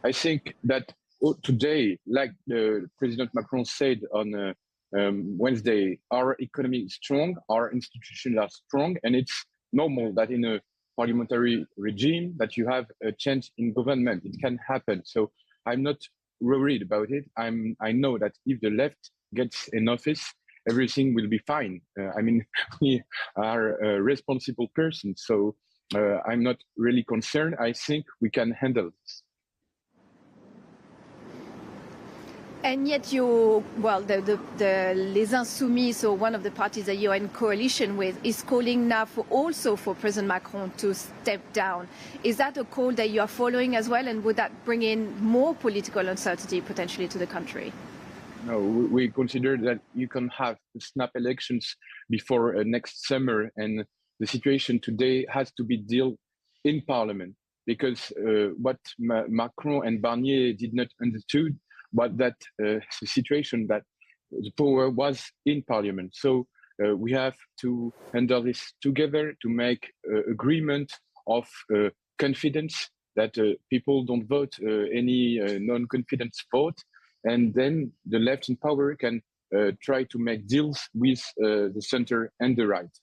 I think that today, like President Macron said on Wednesday, our economy is strong, our institutions are strong, and it's normal that in a parliamentary regime that you have a change in government. It can happen. So I'm not worried about it. I know that if the left gets in office, everything will be fine. I mean, we are a responsible person, so I'm not really concerned. I think we can handle this. And yet the Les Insoumis, so one of the parties that you're in coalition with, is calling now also for President Macron to step down. Is that a call that you are following as well, and would that bring in more political uncertainty potentially to the country? No, we consider that you can have snap elections before next summer, and the situation today has to be dealt in Parliament, because what Macron and Barnier did not understood was that the situation that the power was in Parliament. So we have to handle this together to make agreement of confidence that people don't vote any non-confidence vote, and then the left in power can try to make deals with the center and the right.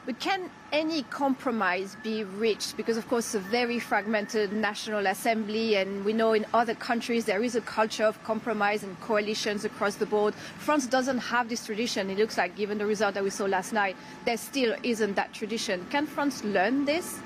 But can any compromise be reached? Because, of course, a very fragmented National Assembly, and we know in other countries there is a culture of compromise and coalitions across the board. France doesn't have this tradition. It looks like, given the result that we saw last night, there still isn't that tradition. Can France learn this?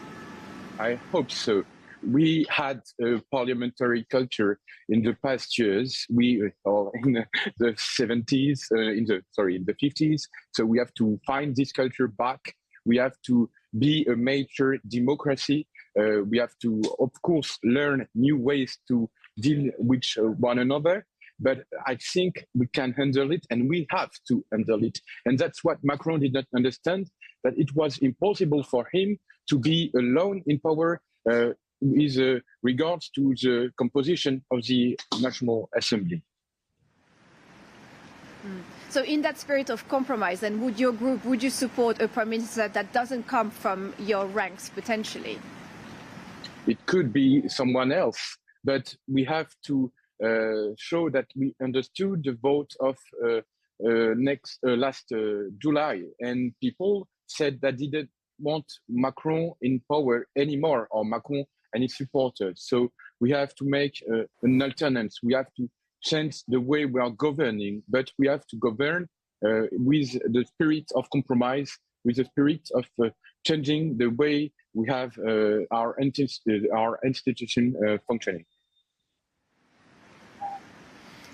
I hope so. We had a parliamentary culture in the past years. In the 70s, in the 50s. So we have to find this culture back. We have to be a major democracy. We have to, of course, learn new ways to deal with one another. But I think we can handle it, and we have to handle it. And that's what Macron did not understand, that it was impossible for him to be alone in power with regards to the composition of the National Assembly. So in that spirit of compromise, then would you support a prime minister that doesn't come from your ranks potentially? It could be someone else, but we have to show that we understood the vote of last July, and people said that they didn't want Macron in power anymore, or Macron and his supporters. So we have to make an alternance. We have to change the way we are governing, but we have to govern with the spirit of compromise, with the spirit of changing the way we have our institution functioning.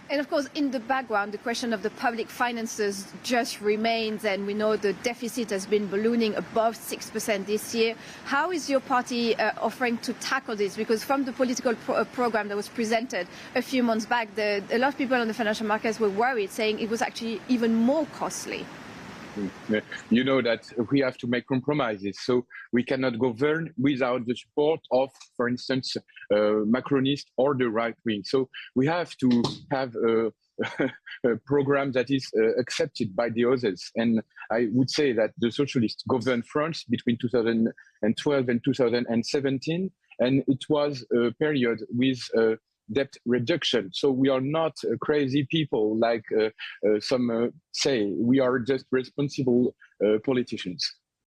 And of course, in the background, the question of the public finances just remains, and we know the deficit has been ballooning above 6% this year. How is your party offering to tackle this? Because from the political program that was presented a few months back, a lot of people on the financial markets were worried, saying it was actually even more costly. You know that we have to make compromises, so we cannot govern without the support of, for instance, Macronist or the right wing. So we have to have a program that is accepted by the others. And I would say that the socialists governed France between 2012 and 2017, and it was a period with debt reduction. So we are not crazy people like some say. We are just responsible politicians.